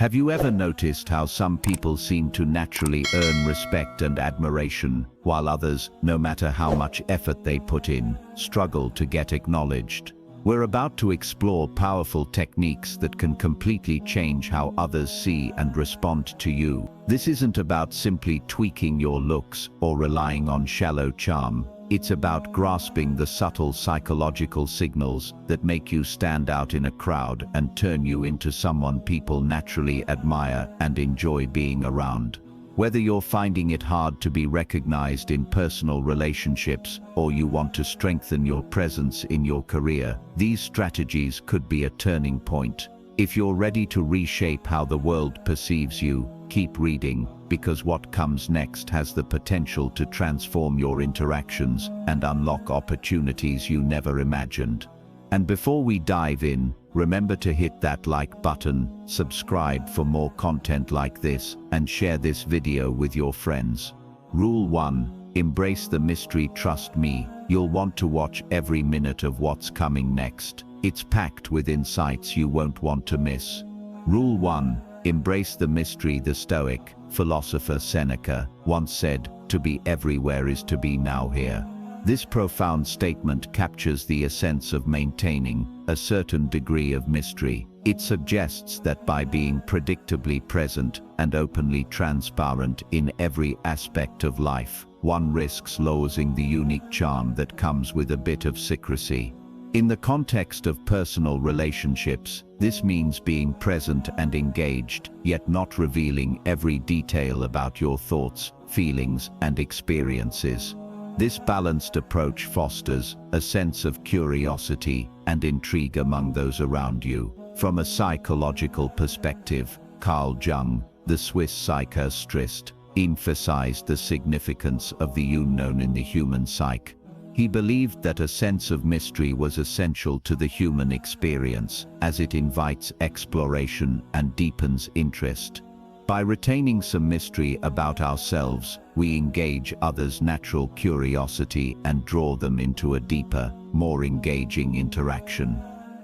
Have you ever noticed how some people seem to naturally earn respect and admiration, while others, no matter how much effort they put in, struggle to get acknowledged? We're about to explore powerful techniques that can completely change how others see and respond to you. This isn't about simply tweaking your looks or relying on shallow charm. It's about grasping the subtle psychological signals that make you stand out in a crowd and turn you into someone people naturally admire and enjoy being around. Whether you're finding it hard to be recognized in personal relationships or you want to strengthen your presence in your career, these strategies could be a turning point. If you're ready to reshape how the world perceives you, keep reading, because what comes next has the potential to transform your interactions and unlock opportunities you never imagined. And before we dive in, remember to hit that like button, subscribe for more content like this, and share this video with your friends. Rule 1. Embrace the mystery. Trust me, you'll want to watch every minute of what's coming next. It's packed with insights you won't want to miss. Rule 1. Embrace the mystery. The Stoic philosopher Seneca once said, "To be everywhere is to be now here." This profound statement captures the essence of maintaining a certain degree of mystery. It suggests that by being predictably present and openly transparent in every aspect of life, one risks losing the unique charm that comes with a bit of secrecy. In the context of personal relationships, this means being present and engaged, yet not revealing every detail about your thoughts, feelings, and experiences. This balanced approach fosters a sense of curiosity and intrigue among those around you. From a psychological perspective, Carl Jung, the Swiss psychiatrist, emphasized the significance of the unknown in the human psyche. He believed that a sense of mystery was essential to the human experience, as it invites exploration and deepens interest. By retaining some mystery about ourselves, we engage others' natural curiosity and draw them into a deeper, more engaging interaction.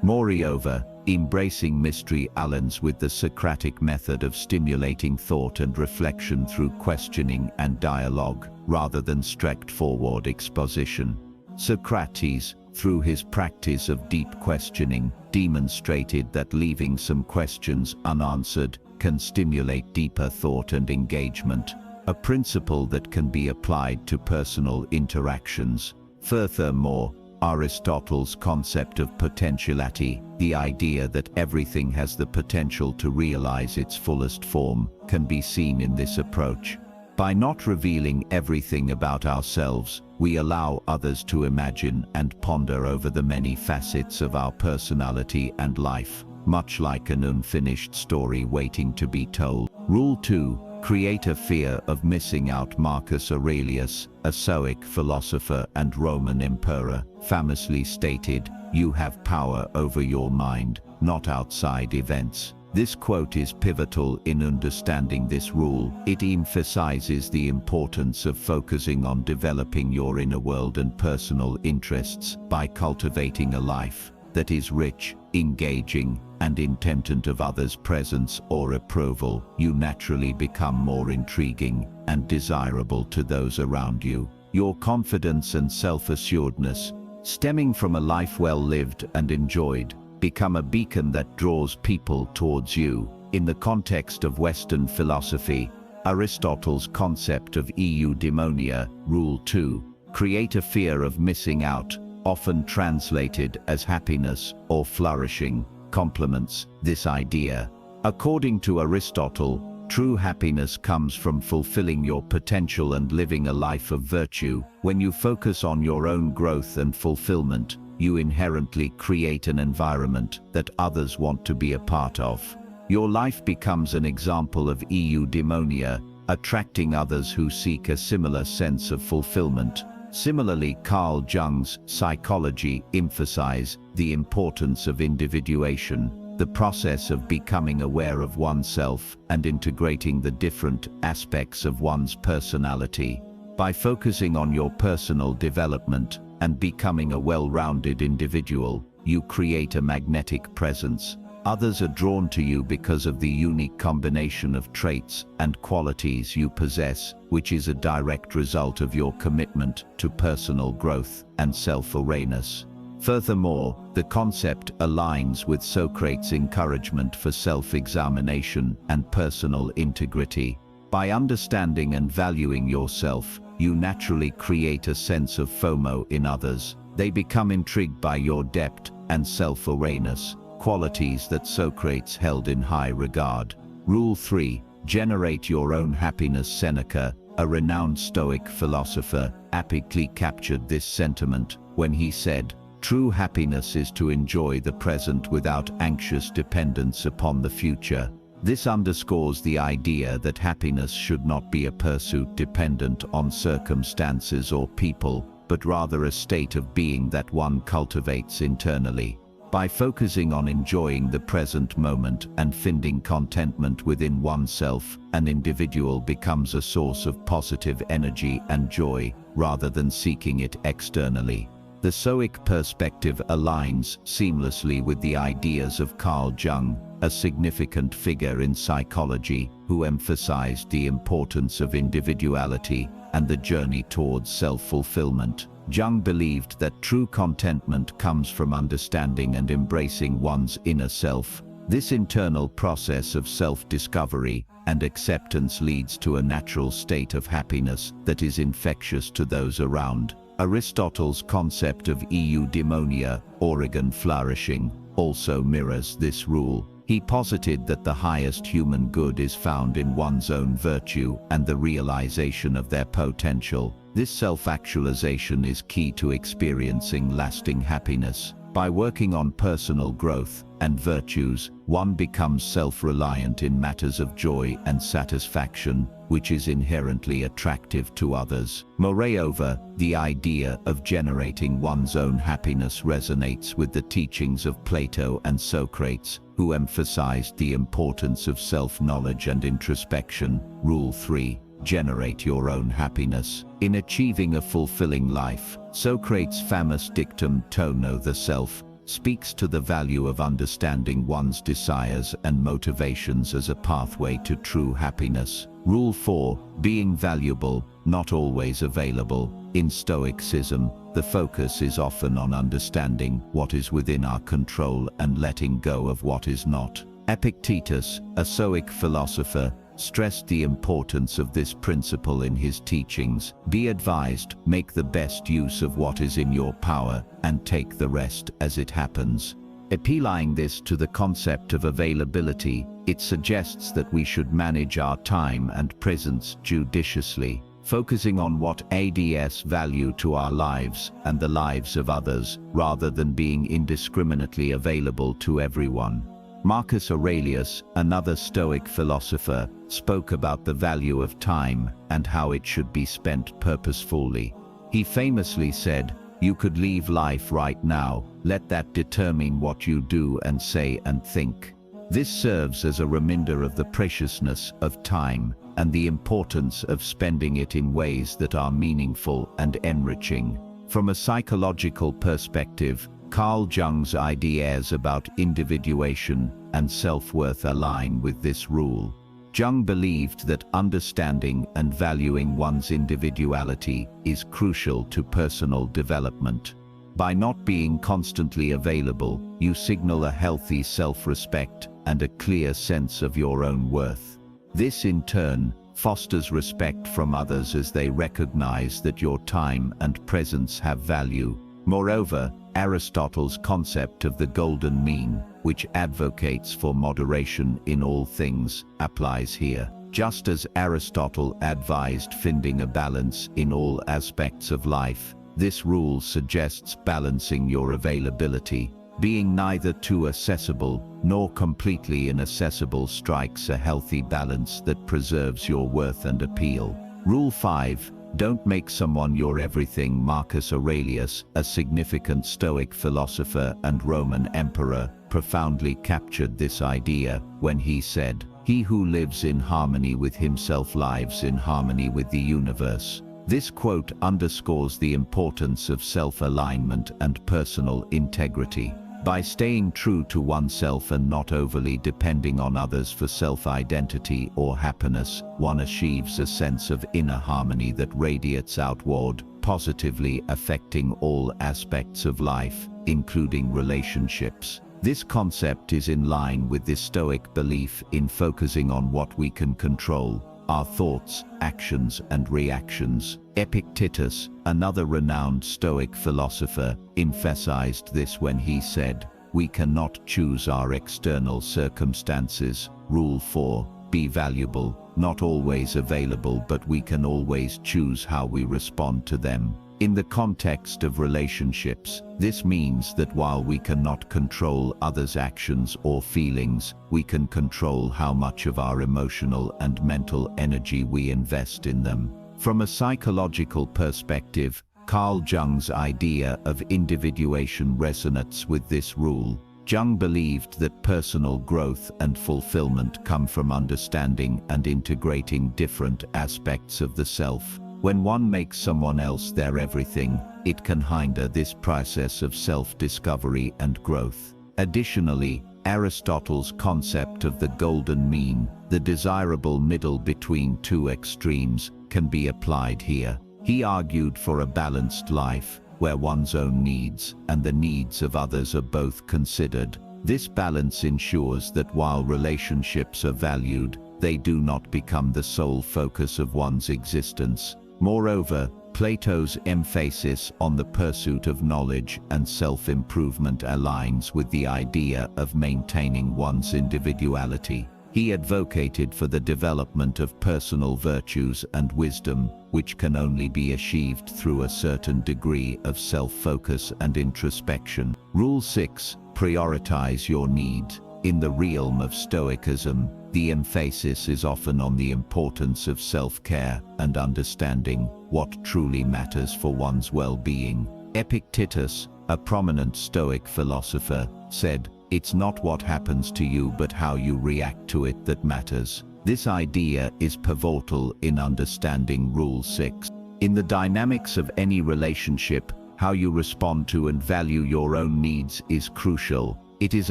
Moreover, embracing mystery aligns with the Socratic method of stimulating thought and reflection through questioning and dialogue, rather than straightforward exposition. Socrates, through his practice of deep questioning, demonstrated that leaving some questions unanswered can stimulate deeper thought and engagement, a principle that can be applied to personal interactions. Furthermore, Aristotle's concept of potentiality, the idea that everything has the potential to realize its fullest form, can be seen in this approach. By not revealing everything about ourselves, we allow others to imagine and ponder over the many facets of our personality and life, much like an unfinished story waiting to be told. Rule 2. Create a fear of missing out. Marcus Aurelius, a Stoic philosopher and Roman emperor, famously stated, "You have power over your mind, not outside events." This quote is pivotal in understanding this rule. It emphasizes the importance of focusing on developing your inner world and personal interests. By cultivating a life that is rich, engaging, and independent of others' presence or approval, you naturally become more intriguing and desirable to those around you. Your confidence and self-assuredness, stemming from a life well lived and enjoyed, become a beacon that draws people towards you. In the context of Western philosophy, Aristotle's concept of eudaimonia, Rule 2, create a fear of missing out, often translated as happiness or flourishing, complements this idea. According to Aristotle, true happiness comes from fulfilling your potential and living a life of virtue. When you focus on your own growth and fulfillment, you inherently create an environment that others want to be a part of. Your life becomes an example of eudaimonia, attracting others who seek a similar sense of fulfillment. Similarly, Carl Jung's psychology emphasized the importance of individuation, the process of becoming aware of oneself and integrating the different aspects of one's personality. By focusing on your personal development and becoming a well-rounded individual, you create a magnetic presence. Others are drawn to you because of the unique combination of traits and qualities you possess, which is a direct result of your commitment to personal growth and self-awareness. Furthermore, the concept aligns with Socrates' encouragement for self-examination and personal integrity. By understanding and valuing yourself, you naturally create a sense of FOMO in others. They become intrigued by your depth and self-awareness, qualities that Socrates held in high regard. Rule 3. Generate your own happiness. Seneca, a renowned Stoic philosopher, aptly captured this sentiment when he said, "True happiness is to enjoy the present without anxious dependence upon the future." This underscores the idea that happiness should not be a pursuit dependent on circumstances or people, but rather a state of being that one cultivates internally. By focusing on enjoying the present moment and finding contentment within oneself, an individual becomes a source of positive energy and joy, rather than seeking it externally. The Stoic perspective aligns seamlessly with the ideas of Carl Jung, a significant figure in psychology who emphasized the importance of individuality and the journey towards self-fulfillment. Jung believed that true contentment comes from understanding and embracing one's inner self. This internal process of self-discovery and acceptance leads to a natural state of happiness that is infectious to those around. Aristotle's concept of eudaimonia, organ flourishing, also mirrors this rule. He posited that the highest human good is found in one's own virtue and the realization of their potential. This self-actualization is key to experiencing lasting happiness. By working on personal growth and virtues, one becomes self-reliant in matters of joy and satisfaction, which is inherently attractive to others. Moreover, the idea of generating one's own happiness resonates with the teachings of Plato and Socrates, who emphasized the importance of self-knowledge and introspection. Rule 3. Generate your own happiness. In achieving a fulfilling life, Socrates' famous dictum "To know the self" speaks to the value of understanding one's desires and motivations as a pathway to true happiness. Rule 4. Being valuable, not always available. In Stoicism, the focus is often on understanding what is within our control and letting go of what is not. Epictetus, a Stoic philosopher, stressed the importance of this principle in his teachings. Be advised, make the best use of what is in your power, and take the rest as it happens. Applying this to the concept of availability, it suggests that we should manage our time and presence judiciously, focusing on what adds value to our lives and the lives of others, rather than being indiscriminately available to everyone. Marcus Aurelius, another Stoic philosopher, spoke about the value of time and how it should be spent purposefully. He famously said, "You could leave life right now, let that determine what you do and say and think." This serves as a reminder of the preciousness of time and the importance of spending it in ways that are meaningful and enriching. From a psychological perspective, Carl Jung's ideas about individuation and self-worth align with this rule. Jung believed that understanding and valuing one's individuality is crucial to personal development. By not being constantly available, you signal a healthy self-respect and a clear sense of your own worth. This, in turn, fosters respect from others as they recognize that your time and presence have value. Moreover, Aristotle's concept of the golden mean, which advocates for moderation in all things, applies here. Just as Aristotle advised finding a balance in all aspects of life, this rule suggests balancing your availability. Being neither too accessible nor completely inaccessible strikes a healthy balance that preserves your worth and appeal. Rule 5. Don't make someone your everything. Marcus Aurelius, a significant Stoic philosopher and Roman emperor, profoundly captured this idea when he said, "He who lives in harmony with himself lives in harmony with the universe." This quote underscores the importance of self-alignment and personal integrity. By staying true to oneself and not overly depending on others for self-identity or happiness, one achieves a sense of inner harmony that radiates outward, positively affecting all aspects of life, including relationships. This concept is in line with the Stoic belief in focusing on what we can control: our thoughts, actions, and reactions. Epictetus, another renowned Stoic philosopher, emphasized this when he said, "We cannot choose our external circumstances." Rule 4. Be valuable, not always available, but we can always choose how we respond to them. In the context of relationships, this means that while we cannot control others' actions or feelings, we can control how much of our emotional and mental energy we invest in them. From a psychological perspective, Carl Jung's idea of individuation resonates with this rule. Jung believed that personal growth and fulfillment come from understanding and integrating different aspects of the self. When one makes someone else their everything, it can hinder this process of self-discovery and growth. Additionally, Aristotle's concept of the golden mean, the desirable middle between two extremes, can be applied here. He argued for a balanced life, where one's own needs and the needs of others are both considered. This balance ensures that while relationships are valued, they do not become the sole focus of one's existence. Moreover, Plato's emphasis on the pursuit of knowledge and self-improvement aligns with the idea of maintaining one's individuality. He advocated for the development of personal virtues and wisdom, which can only be achieved through a certain degree of self-focus and introspection. Rule 6. Prioritize your needs. In the realm of Stoicism, the emphasis is often on the importance of self-care and understanding what truly matters for one's well-being. Epictetus, a prominent Stoic philosopher, said, "It's not what happens to you but how you react to it that matters." This idea is pivotal in understanding Rule 6. In the dynamics of any relationship, how you respond to and value your own needs is crucial. It is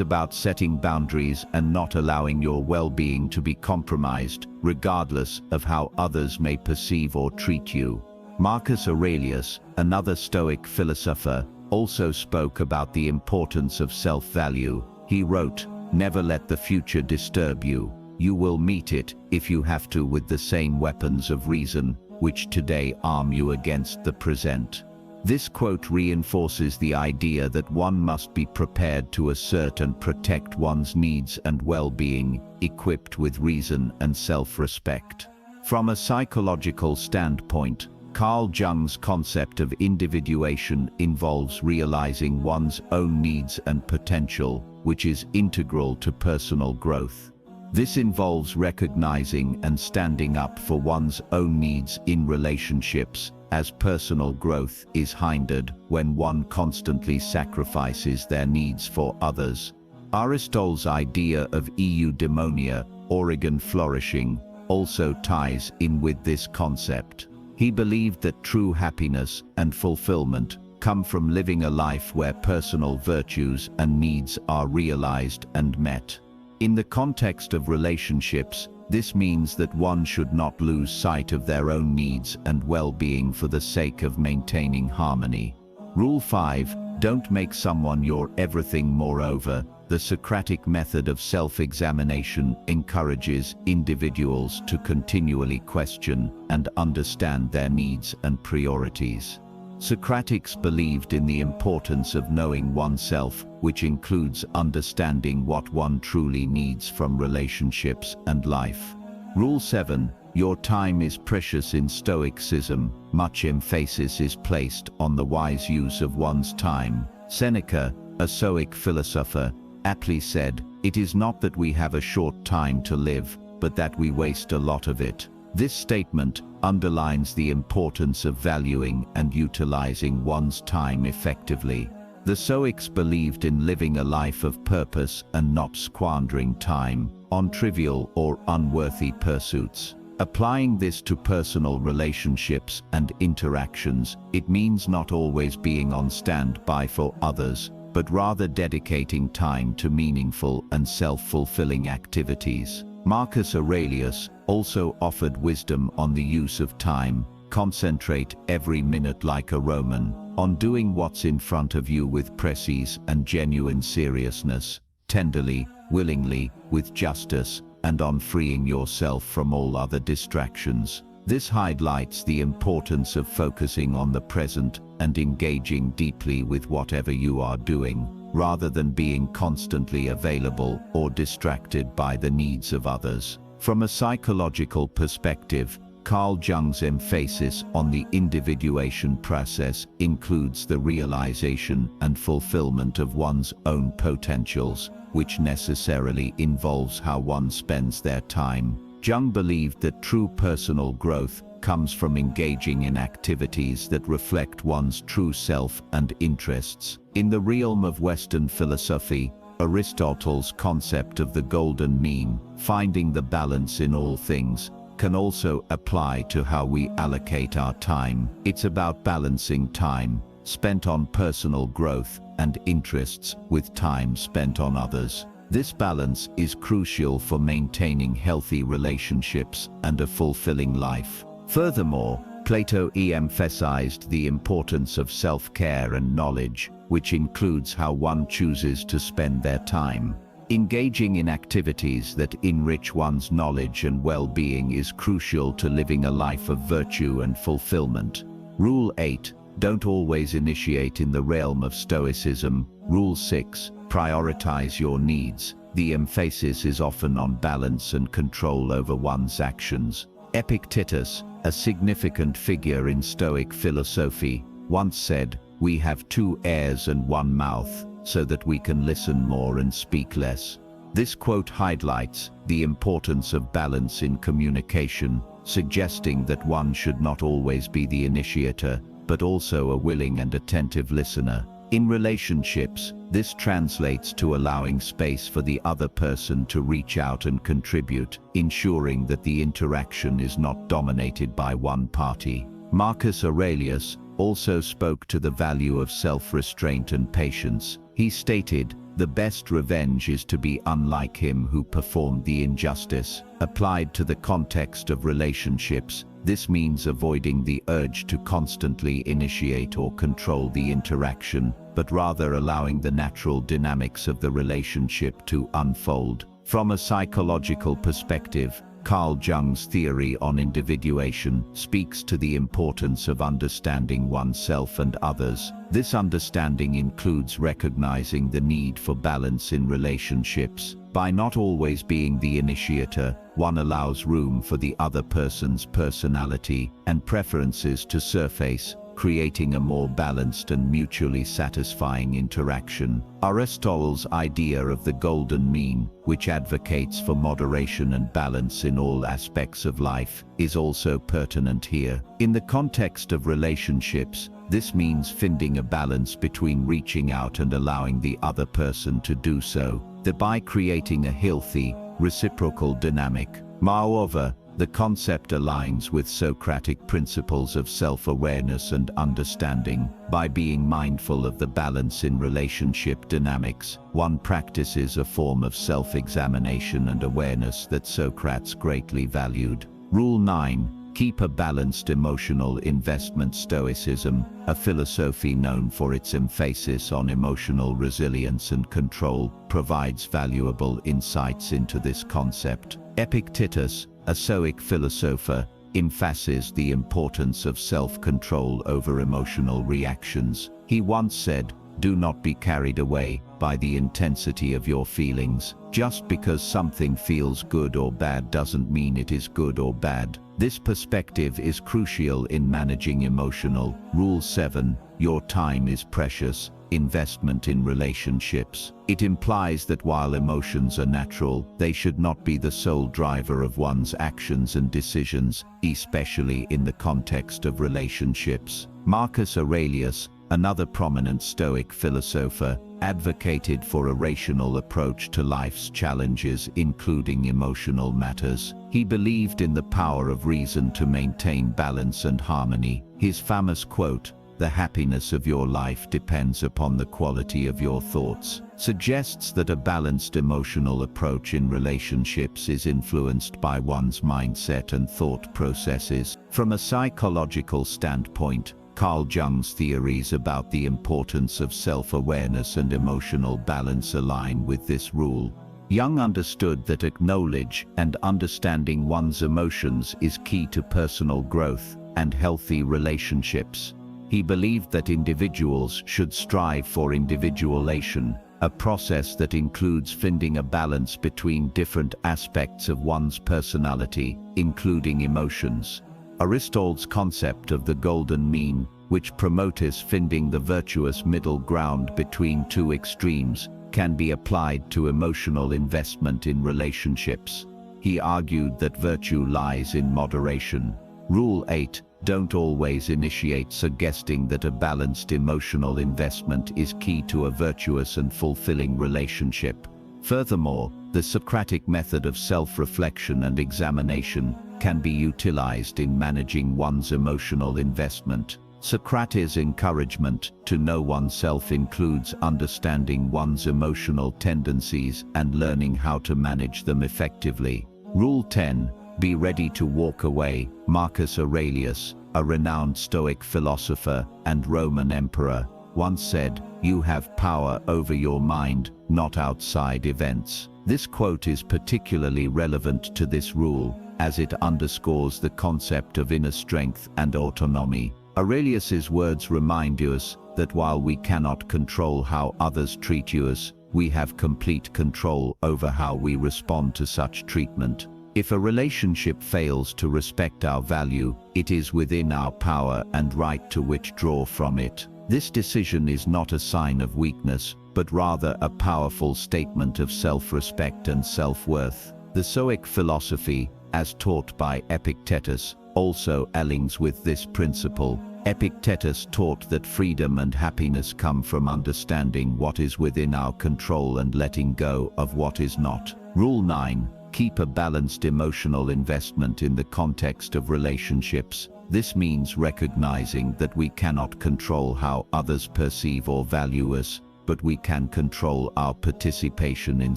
about setting boundaries and not allowing your well-being to be compromised, regardless of how others may perceive or treat you. Marcus Aurelius, another Stoic philosopher, also spoke about the importance of self-value. He wrote, "Never let the future disturb you. You will meet it, if you have to, with the same weapons of reason, which today arm you against the present." This quote reinforces the idea that one must be prepared to assert and protect one's needs and well-being, equipped with reason and self-respect. From a psychological standpoint, Carl Jung's concept of individuation involves realizing one's own needs and potential, which is integral to personal growth. This involves recognizing and standing up for one's own needs in relationships, as personal growth is hindered when one constantly sacrifices their needs for others. Aristotle's idea of eudaimonia, organ flourishing, also ties in with this concept. He believed that true happiness and fulfillment come from living a life where personal virtues and needs are realized and met. In the context of relationships, this means that one should not lose sight of their own needs and well-being for the sake of maintaining harmony. Rule 5. Don't make someone your everything. Moreover, the Socratic method of self-examination encourages individuals to continually question and understand their needs and priorities. Socratics believed in the importance of knowing oneself, which includes understanding what one truly needs from relationships and life. Rule 7. Your time is precious. In Stoicism, much emphasis is placed on the wise use of one's time. Seneca, a Stoic philosopher, aptly said, "It is not that we have a short time to live, but that we waste a lot of it." This statement underlines the importance of valuing and utilizing one's time effectively. The Stoics believed in living a life of purpose and not squandering time on trivial or unworthy pursuits. Applying this to personal relationships and interactions, it means not always being on standby for others, but rather dedicating time to meaningful and self-fulfilling activities. Marcus Aurelius also offered wisdom on the use of time. Concentrate every minute like a Roman, on doing what's in front of you with presence and genuine seriousness, tenderly, willingly, with justice, and on freeing yourself from all other distractions. This highlights the importance of focusing on the present and engaging deeply with whatever you are doing, rather than being constantly available or distracted by the needs of others. From a psychological perspective, Carl Jung's emphasis on the individuation process includes the realization and fulfillment of one's own potentials, which necessarily involves how one spends their time. Jung believed that true personal growth comes from engaging in activities that reflect one's true self and interests. In the realm of Western philosophy, Aristotle's concept of the golden mean, finding the balance in all things, can also apply to how we allocate our time. It's about balancing time spent on personal growth and interests with time spent on others. This balance is crucial for maintaining healthy relationships and a fulfilling life. Furthermore, Plato emphasized the importance of self-care and knowledge, which includes how one chooses to spend their time. Engaging in activities that enrich one's knowledge and well-being is crucial to living a life of virtue and fulfillment. Rule 8. Don't always initiate in the realm of Stoicism. Rule 6. Prioritize your needs. The emphasis is often on balance and control over one's actions. Epictetus, a significant figure in Stoic philosophy, once said, "We have two ears and one mouth, so that we can listen more and speak less." This quote highlights the importance of balance in communication, suggesting that one should not always be the initiator, but also a willing and attentive listener. In relationships, this translates to allowing space for the other person to reach out and contribute, ensuring that the interaction is not dominated by one party. Marcus Aurelius also spoke to the value of self-restraint and patience. He stated, "The best revenge is to be unlike him who performed the injustice." Applied to the context of relationships, this means avoiding the urge to constantly initiate or control the interaction, but rather allowing the natural dynamics of the relationship to unfold. From a psychological perspective, Carl Jung's theory on individuation speaks to the importance of understanding oneself and others. This understanding includes recognizing the need for balance in relationships. By not always being the initiator, one allows room for the other person's personality and preferences to surface, creating a more balanced and mutually satisfying interaction. Aristotle's idea of the golden mean, which advocates for moderation and balance in all aspects of life, is also pertinent here. In the context of relationships, this means finding a balance between reaching out and allowing the other person to do so, thereby creating a healthy, reciprocal dynamic. Moreover, the concept aligns with Socratic principles of self-awareness and understanding. By being mindful of the balance in relationship dynamics, one practices a form of self-examination and awareness that Socrates greatly valued. Rule 9. Keep a balanced emotional investment. Stoicism, a philosophy known for its emphasis on emotional resilience and control, provides valuable insights into this concept. Epictetus, a Stoic philosopher, emphasizes the importance of self-control over emotional reactions. He once said, "Do not be carried away by the intensity of your feelings. Just because something feels good or bad doesn't mean it is good or bad." This perspective is crucial in managing emotional. Rule 7. Your time is precious. Investment in relationships. It implies that while emotions are natural, they should not be the sole driver of one's actions and decisions, especially in the context of relationships. Marcus Aurelius, another prominent Stoic philosopher, advocated for a rational approach to life's challenges, including emotional matters. He believed in the power of reason to maintain balance and harmony. His famous quote, the happiness of your life depends upon the quality of your thoughts, suggests that a balanced emotional approach in relationships is influenced by one's mindset and thought processes. From a psychological standpoint, Carl Jung's theories about the importance of self-awareness and emotional balance align with this rule. Jung understood that acknowledging and understanding one's emotions is key to personal growth and healthy relationships. He believed that individuals should strive for individuation, a process that includes finding a balance between different aspects of one's personality, including emotions. Aristotle's concept of the golden mean, which promotes finding the virtuous middle ground between two extremes, can be applied to emotional investment in relationships. He argued that virtue lies in moderation. Rule 8. Don't always initiate, suggesting that a balanced emotional investment is key to a virtuous and fulfilling relationship. Furthermore, the Socratic method of self-reflection and examination can be utilized in managing one's emotional investment. Socrates' encouragement to know oneself includes understanding one's emotional tendencies and learning how to manage them effectively. Rule 10. Be ready to walk away. Marcus Aurelius, a renowned Stoic philosopher and Roman emperor, once said, "You have power over your mind, not outside events." This quote is particularly relevant to this rule, as it underscores the concept of inner strength and autonomy. Aurelius's words remind us that while we cannot control how others treat us, we have complete control over how we respond to such treatment. If a relationship fails to respect our value, it is within our power and right to withdraw from it. This decision is not a sign of weakness, but rather a powerful statement of self-respect and self-worth. The Stoic philosophy, as taught by Epictetus, also aligns with this principle. Epictetus taught that freedom and happiness come from understanding what is within our control and letting go of what is not. Rule 9. Keep a balanced emotional investment in the context of relationships. This means recognizing that we cannot control how others perceive or value us, but we can control our participation in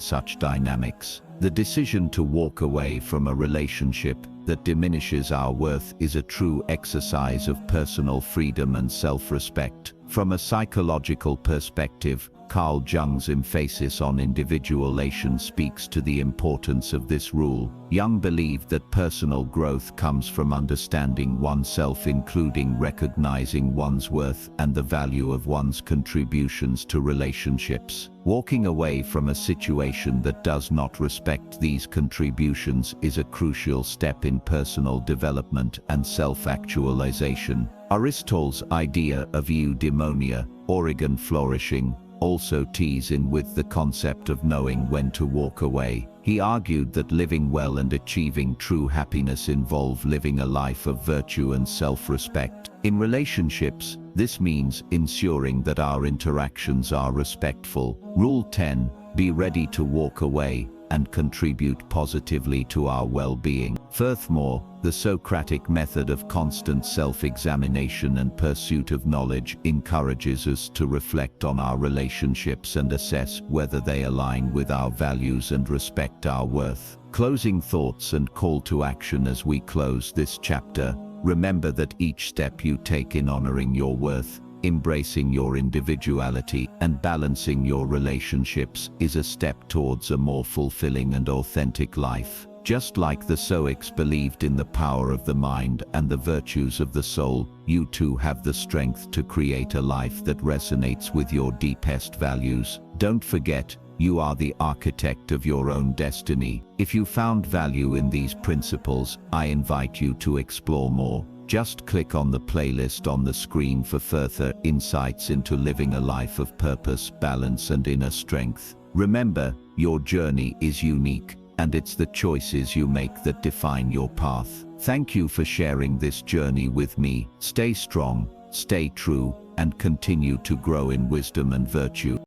such dynamics. The decision to walk away from a relationship that diminishes our worth is a true exercise of personal freedom and self-respect. From a psychological perspective, Carl Jung's emphasis on individuation speaks to the importance of this rule. Jung believed that personal growth comes from understanding oneself, including recognizing one's worth and the value of one's contributions to relationships. Walking away from a situation that does not respect these contributions is a crucial step in personal development and self-actualization. Aristotle's idea of eudaimonia, organ flourishing, also ties in with the concept of knowing when to walk away. He argued that living well and achieving true happiness involve living a life of virtue and self-respect. In relationships, this means ensuring that our interactions are respectful. Rule 10. Be ready to walk away and contribute positively to our well-being. Furthermore, the Socratic method of constant self-examination and pursuit of knowledge encourages us to reflect on our relationships and assess whether they align with our values and respect our worth. Closing thoughts and call to action. As we close this chapter, remember that each step you take in honoring your worth, embracing your individuality, and balancing your relationships is a step towards a more fulfilling and authentic life. Just like the Stoics believed in the power of the mind and the virtues of the soul, you too have the strength to create a life that resonates with your deepest values. Don't forget, you are the architect of your own destiny. If you found value in these principles, I invite you to explore more. Just click on the playlist on the screen for further insights into living a life of purpose, balance, and inner strength. Remember, your journey is unique, and it's the choices you make that define your path. Thank you for sharing this journey with me. Stay strong, stay true, and continue to grow in wisdom and virtue.